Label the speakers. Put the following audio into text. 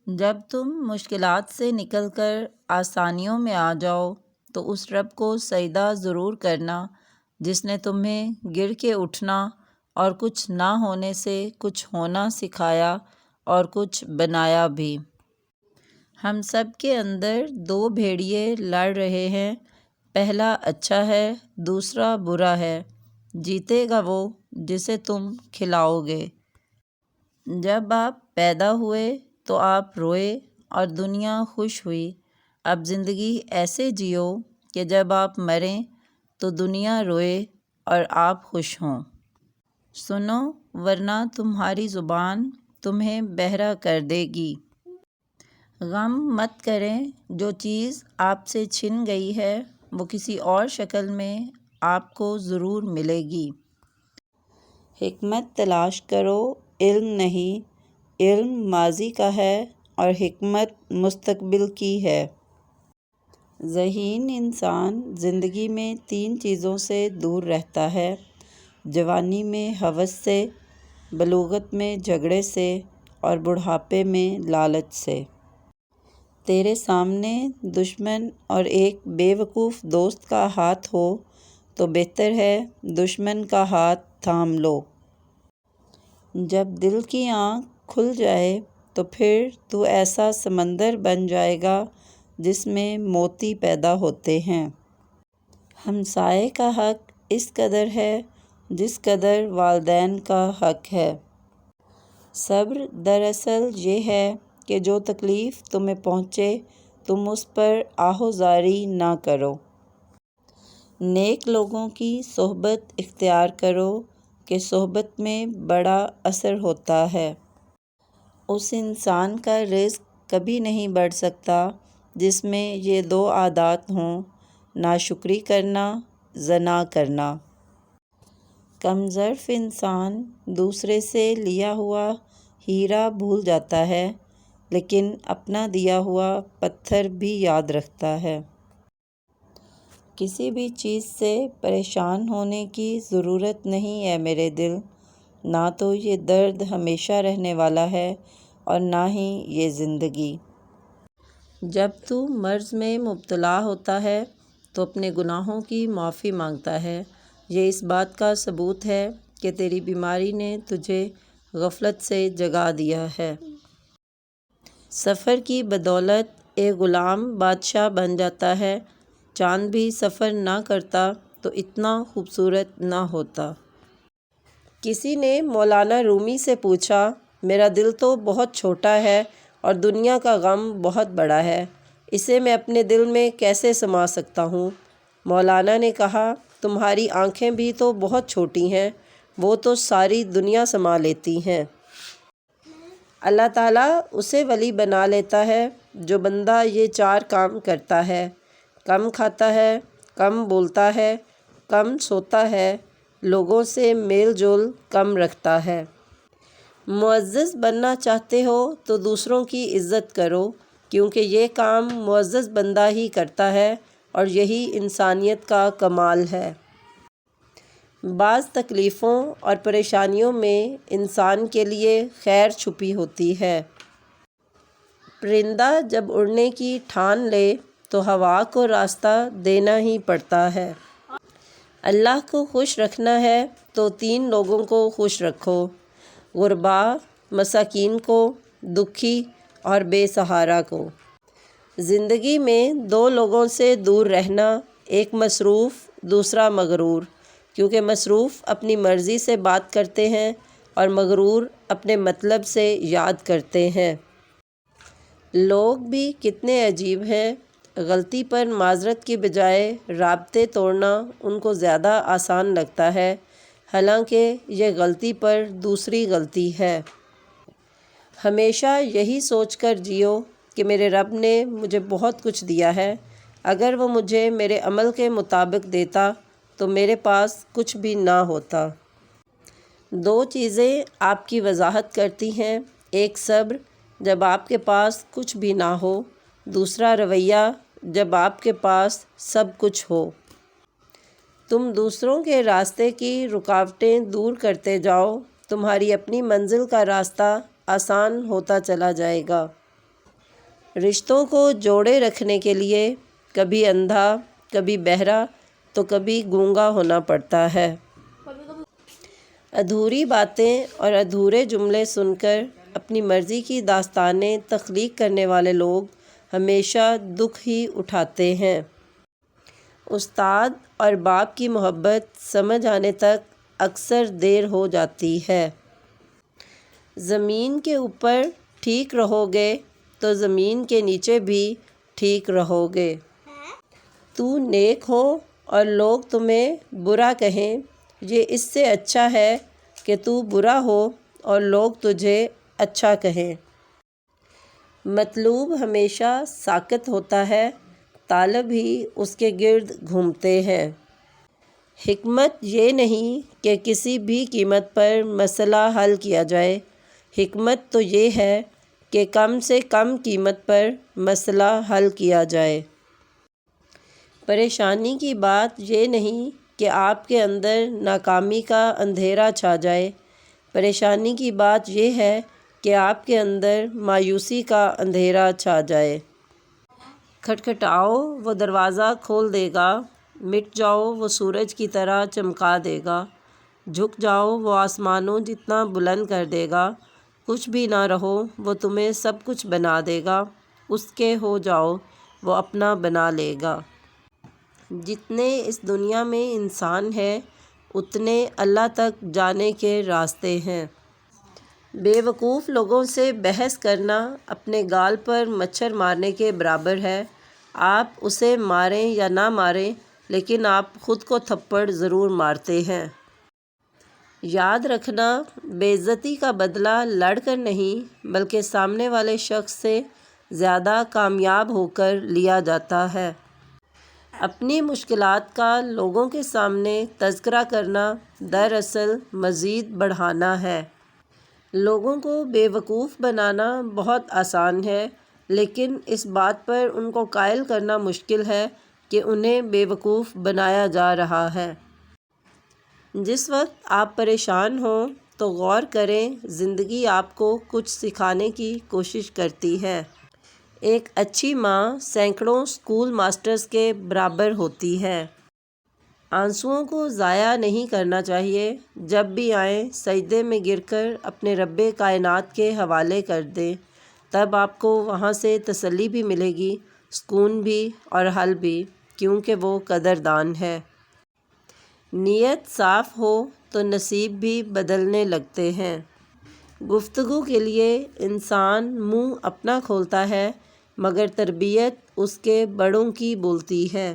Speaker 1: جب تم مشکلات سے نکل کر آسانیوں میں آ جاؤ تو اس رب کو سجدہ ضرور کرنا جس نے تمہیں گر کے اٹھنا اور کچھ نہ ہونے سے کچھ ہونا سکھایا اور کچھ بنایا بھی۔ ہم سب کے اندر دو بھیڑیے لڑ رہے ہیں، پہلا اچھا ہے، دوسرا برا ہے، جیتے گا وہ جسے تم کھلاؤ گے۔ جب آپ پیدا ہوئے تو آپ روئے اور دنیا خوش ہوئی، اب زندگی ایسے جیو کہ جب آپ مریں تو دنیا روئے اور آپ خوش ہوں۔ سنو ورنہ تمہاری زبان تمہیں بہرا کر دے گی۔ غم مت کریں، جو چیز آپ سے چھن گئی ہے وہ کسی اور شکل میں آپ کو ضرور ملے گی۔ حکمت تلاش کرو، علم نہیں۔ علم ماضی کا ہے اور حکمت مستقبل کی ہے۔ ذہین انسان زندگی میں 3 چیزوں سے دور رہتا ہے: جوانی میں ہوس سے، بلوغت میں جھگڑے سے اور بڑھاپے میں لالچ سے۔ تیرے سامنے دشمن اور ایک بے وقوف دوست کا ہاتھ ہو تو بہتر ہے دشمن کا ہاتھ تھام لو۔ جب دل کی آنکھ کھل جائے تو پھر تو ایسا سمندر بن جائے گا جس میں موتی پیدا ہوتے ہیں۔ ہمسائے کا حق اس قدر ہے جس قدر والدین کا حق ہے۔ صبر دراصل یہ ہے کہ جو تکلیف تمہیں پہنچے تم اس پر آہوزاری نہ کرو۔ نیک لوگوں کی صحبت اختیار کرو کہ صحبت میں بڑا اثر ہوتا ہے۔ اس انسان کا رزق کبھی نہیں بڑھ سکتا جس میں یہ 2 عادات ہوں: ناشکری کرنا، زنا کرنا۔ کم ظرف انسان دوسرے سے لیا ہوا ہیرا بھول جاتا ہے لیکن اپنا دیا ہوا پتھر بھی یاد رکھتا ہے۔ کسی بھی چیز سے پریشان ہونے کی ضرورت نہیں ہے میرے دل، نہ تو یہ درد ہمیشہ رہنے والا ہے اور نہ ہی یہ زندگی۔ جب تو مرض میں مبتلا ہوتا ہے تو اپنے گناہوں کی معافی مانگتا ہے، یہ اس بات کا ثبوت ہے کہ تیری بیماری نے تجھے غفلت سے جگا دیا ہے۔ سفر کی بدولت ایک غلام بادشاہ بن جاتا ہے، چاند بھی سفر نہ کرتا تو اتنا خوبصورت نہ ہوتا۔ کسی نے مولانا رومی سے پوچھا، میرا دل تو بہت چھوٹا ہے اور دنیا کا غم بہت بڑا ہے، اسے میں اپنے دل میں کیسے سما سکتا ہوں؟ مولانا نے کہا، تمہاری آنکھیں بھی تو بہت چھوٹی ہیں، وہ تو ساری دنیا سما لیتی ہیں۔ اللہ تعالیٰ اسے ولی بنا لیتا ہے جو بندہ یہ 4 کام کرتا ہے: کم کھاتا ہے، کم بولتا ہے، کم سوتا ہے، لوگوں سے میل جول کم رکھتا ہے۔ معزز بننا چاہتے ہو تو دوسروں کی عزت کرو کیونکہ یہ کام معزز بندہ ہی کرتا ہے اور یہی انسانیت کا کمال ہے۔ بعض تکلیفوں اور پریشانیوں میں انسان کے لیے خیر چھپی ہوتی ہے۔ پرندہ جب اڑنے کی ٹھان لے تو ہوا کو راستہ دینا ہی پڑتا ہے۔ اللہ کو خوش رکھنا ہے تو 3 لوگوں کو خوش رکھو: غرباء، مساکین کو، دکھی اور بے سہارا کو۔ زندگی میں 2 لوگوں سے دور رہنا، ایک مصروف، دوسرا مغرور، کیونکہ مصروف اپنی مرضی سے بات کرتے ہیں اور مغرور اپنے مطلب سے یاد کرتے ہیں۔ لوگ بھی کتنے عجیب ہیں، غلطی پر معذرت کی بجائے رابطے توڑنا ان کو زیادہ آسان لگتا ہے، حالانکہ یہ غلطی پر دوسری غلطی ہے۔ ہمیشہ یہی سوچ کر جیو کہ میرے رب نے مجھے بہت کچھ دیا ہے، اگر وہ مجھے میرے عمل کے مطابق دیتا تو میرے پاس کچھ بھی نہ ہوتا۔ 2 چیزیں آپ کی وضاحت کرتی ہیں: ایک صبر جب آپ کے پاس کچھ بھی نہ ہو، دوسرا رویہ جب آپ کے پاس سب کچھ ہو۔ تم دوسروں کے راستے کی رکاوٹیں دور کرتے جاؤ، تمہاری اپنی منزل کا راستہ آسان ہوتا چلا جائے گا۔ رشتوں کو جوڑے رکھنے کے لیے کبھی اندھا، کبھی بہرا تو کبھی گونگا ہونا پڑتا ہے۔ ادھوری باتیں اور ادھورے جملے سن کر اپنی مرضی کی داستانیں تخلیق کرنے والے لوگ ہمیشہ دکھ ہی اٹھاتے ہیں۔ استاد اور باپ کی محبت سمجھ آنے تک اکثر دیر ہو جاتی ہے۔ زمین کے اوپر ٹھیک رہو گے تو زمین کے نیچے بھی ٹھیک رہو گے۔ تو نیک ہو اور لوگ تمہیں برا کہیں، یہ اس سے اچھا ہے کہ تو برا ہو اور لوگ تجھے اچھا کہیں۔ مطلوب ہمیشہ ساکت ہوتا ہے، طالب ہی اس کے گرد گھومتے ہیں۔ حکمت یہ نہیں کہ کسی بھی قیمت پر مسئلہ حل کیا جائے، حکمت تو یہ ہے کہ کم سے کم قیمت پر مسئلہ حل کیا جائے۔ پریشانی کی بات یہ نہیں کہ آپ کے اندر ناکامی کا اندھیرا چھا جائے، پریشانی کی بات یہ ہے کہ آپ کے اندر مایوسی کا اندھیرا چھا جائے۔ کھٹکھٹاؤ وہ دروازہ کھول دے گا، مٹ جاؤ وہ سورج کی طرح چمکا دے گا، جھک جاؤ وہ آسمانوں جتنا بلند کر دے گا، کچھ بھی نہ رہو وہ تمہیں سب کچھ بنا دے گا، اس کے ہو جاؤ وہ اپنا بنا لے گا۔ جتنے اس دنیا میں انسان ہیں اتنے اللہ تک جانے کے راستے ہیں۔ بے وقوف لوگوں سے بحث کرنا اپنے گال پر مچھر مارنے کے برابر ہے۔ آپ اسے ماریں یا نہ ماریں لیکن آپ خود کو تھپڑ ضرور مارتے ہیں۔ یاد رکھنا، بے عزتی کا بدلہ لڑ کر نہیں بلکہ سامنے والے شخص سے زیادہ کامیاب ہو کر لیا جاتا ہے۔ اپنی مشکلات کا لوگوں کے سامنے تذکرہ کرنا دراصل مزید بڑھانا ہے۔ لوگوں کو بے وقوف بنانا بہت آسان ہے لیکن اس بات پر ان کو قائل کرنا مشکل ہے کہ انہیں بے وقوف بنایا جا رہا ہے۔ جس وقت آپ پریشان ہوں تو غور کریں، زندگی آپ کو کچھ سکھانے کی کوشش کرتی ہے۔ ایک اچھی ماں سینکڑوں اسکول ماسٹرز کے برابر ہوتی ہے۔ آنسوؤں کو ضائع نہیں کرنا چاہیے، جب بھی آئیں سجدے میں گر کر اپنے رب کائنات کے حوالے کر دیں، تب آپ کو وہاں سے تسلی بھی ملے گی، سکون بھی اور حل بھی، کیونکہ وہ قدردان ہے۔ نیت صاف ہو تو نصیب بھی بدلنے لگتے ہیں۔ گفتگو کے لیے انسان منہ اپنا کھولتا ہے مگر تربیت اس کے بڑوں کی بولتی ہے۔